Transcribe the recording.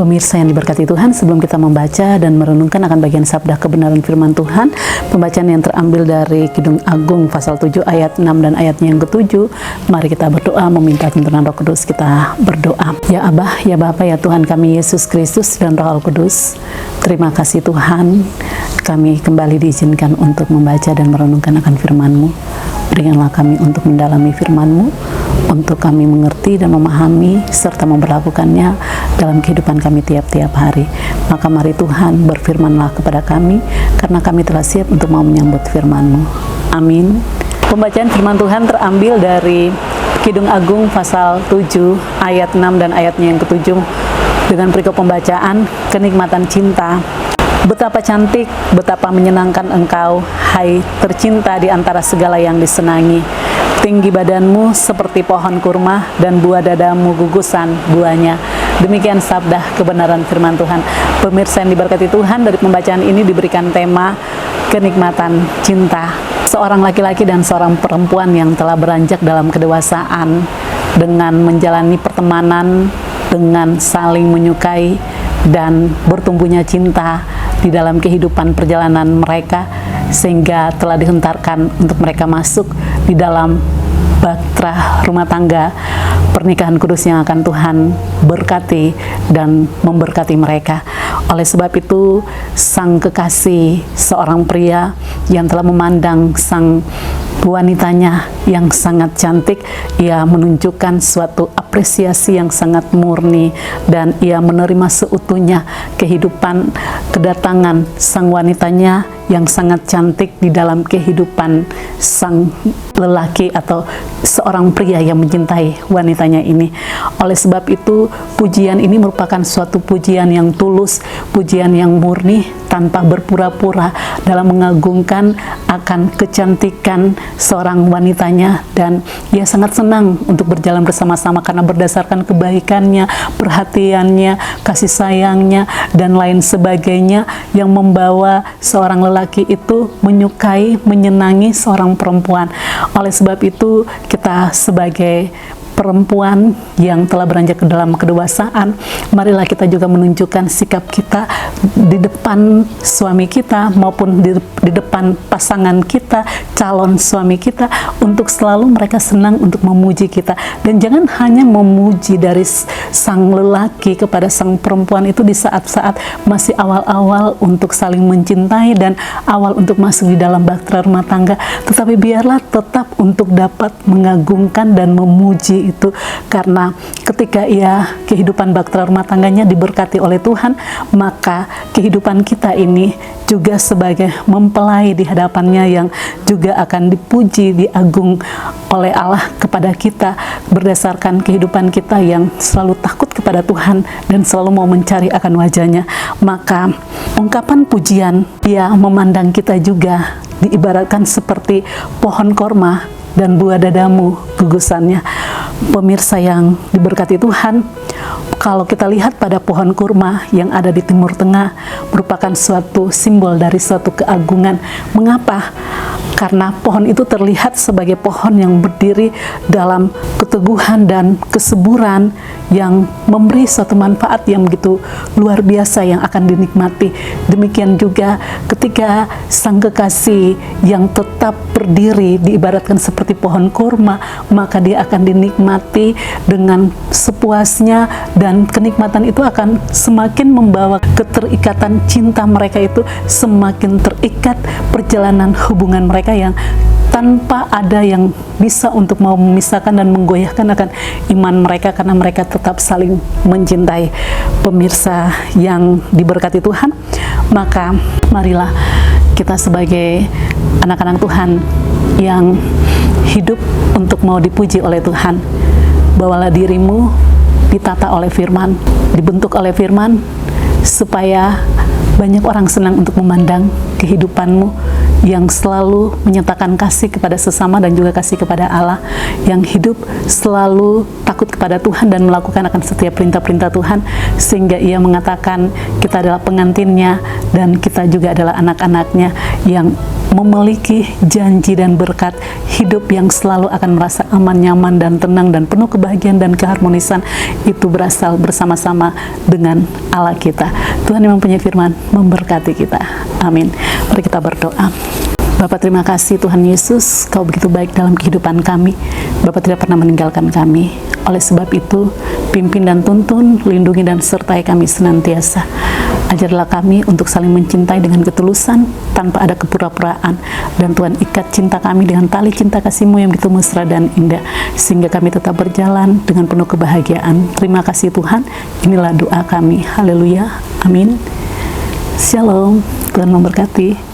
Pemirsa yang diberkati Tuhan, sebelum kita membaca dan merenungkan akan bagian sabda kebenaran firman Tuhan, pembacaan yang terambil dari Kidung Agung pasal 7 ayat 6 dan ayatnya yang ke-7, mari kita berdoa meminta tuntunan Roh Kudus. Kita berdoa. Ya Abah, ya Bapa, ya Tuhan kami Yesus Kristus dan Roh Kudus, terima kasih Tuhan, kami kembali diizinkan untuk membaca dan merenungkan akan firman-Mu. Berikanlah kami untuk mendalami firman-Mu, untuk kami mengerti dan memahami serta memperlakukannya dalam kehidupan kami tiap-tiap hari. Maka mari Tuhan berfirmanlah kepada kami, karena kami telah siap untuk mau menyambut firman-Mu. Amin. Pembacaan firman Tuhan terambil dari Kidung Agung pasal 7 ayat 6 dan ayatnya yang ke-7 dengan perikop pembacaan kenikmatan cinta. Betapa cantik, betapa menyenangkan engkau, hai tercinta di antara segala yang disenangi. Tinggi badanmu seperti pohon kurma dan buah dadamu gugusan buahnya. Demikian sabda kebenaran firman Tuhan. Pemirsa yang diberkati Tuhan, dari pembacaan ini diberikan tema kenikmatan cinta. Seorang laki-laki dan seorang perempuan yang telah beranjak dalam kedewasaan dengan menjalani pertemanan, dengan saling menyukai dan bertumbuhnya cinta di dalam kehidupan perjalanan mereka, sehingga telah dihentarkan untuk mereka masuk di dalam bahtera rumah tangga, pernikahan kudus yang akan Tuhan berkati dan memberkati mereka. Oleh sebab itu, sang kekasih, seorang pria yang telah memandang sang wanitanya yang sangat cantik, ia menunjukkan suatu apresiasi yang sangat murni dan ia menerima seutuhnya kehidupan kedatangan sang wanitanya yang sangat cantik di dalam kehidupan sang lelaki atau seorang pria yang mencintai wanitanya ini. Oleh sebab itu, pujian ini merupakan suatu pujian yang tulus, pujian yang murni, tanpa berpura-pura dalam mengagungkan akan kecantikan seorang wanitanya, dan ia sangat senang untuk berjalan bersama-sama karena berdasarkan kebaikannya, perhatiannya, kasih sayangnya, dan lain sebagainya yang membawa seorang lelaki itu menyukai, menyenangi seorang perempuan. Oleh sebab itu, kita sebagai perempuan yang telah beranjak ke dalam kedewasaan, marilah kita juga menunjukkan sikap kita di depan suami kita maupun di depan pasangan kita, calon suami kita, untuk selalu mereka senang untuk memuji kita. Dan jangan hanya memuji dari sang lelaki kepada sang perempuan itu di saat-saat masih awal-awal untuk saling mencintai dan awal untuk masuk di dalam bahtera rumah tangga, tetapi biarlah tetap untuk dapat mengagungkan dan memuji itu, karena ketika kehidupan bahtera rumah tangganya diberkati oleh Tuhan, maka kehidupan kita ini juga sebagai mempelai di hadapannya yang juga akan dipuji, diagung oleh Allah kepada kita berdasarkan kehidupan kita yang selalu takut kepada Tuhan dan selalu mau mencari akan wajahnya. Maka ungkapan pujian, ia memandang kita juga diibaratkan seperti pohon korma dan buah dadamu gugusannya. Pemirsa yang diberkati Tuhan, kalau kita lihat pada pohon kurma yang ada di Timur Tengah, merupakan suatu simbol dari suatu keagungan. Mengapa? Karena pohon itu terlihat sebagai pohon yang berdiri dalam keteguhan dan kesuburan yang memberi suatu manfaat yang begitu luar biasa yang akan dinikmati. Demikian juga ketika sang kekasih yang tetap berdiri diibaratkan seperti pohon kurma, maka dia akan dinikmati dengan sepuasnya, dan kenikmatan itu akan semakin membawa keterikatan cinta mereka itu semakin terikat, perjalanan hubungan mereka yang tanpa ada yang bisa untuk mau memisahkan dan menggoyahkan akan iman mereka, karena mereka tetap saling mencintai. Pemirsa yang diberkati Tuhan, maka marilah kita sebagai anak-anak Tuhan yang hidup untuk mau dipuji oleh Tuhan, bawalah dirimu ditata oleh firman, dibentuk oleh firman, supaya banyak orang senang untuk memandang kehidupanmu yang selalu menyatakan kasih kepada sesama dan juga kasih kepada Allah, yang hidup selalu takut kepada Tuhan dan melakukan akan setiap perintah-perintah Tuhan, sehingga ia mengatakan kita adalah pengantinnya dan kita juga adalah anak-anaknya yang memiliki janji dan berkat hidup yang selalu akan merasa aman, nyaman, dan tenang, dan penuh kebahagiaan dan keharmonisan itu berasal bersama-sama dengan Allah kita. Tuhan yang mempunyai firman memberkati kita. Amin. Mari kita berdoa. Bapa, terima kasih Tuhan Yesus, Kau begitu baik dalam kehidupan kami. Bapa tidak pernah meninggalkan kami. Oleh sebab itu, pimpin dan tuntun, lindungi dan sertai kami senantiasa. Ajarlah kami untuk saling mencintai dengan ketulusan, tanpa ada kepura-puraan. Dan Tuhan, ikat cinta kami dengan tali cinta kasih-Mu yang begitu mesra dan indah, sehingga kami tetap berjalan dengan penuh kebahagiaan. Terima kasih Tuhan, inilah doa kami. Haleluya, amin. Shalom, Tuhan memberkati.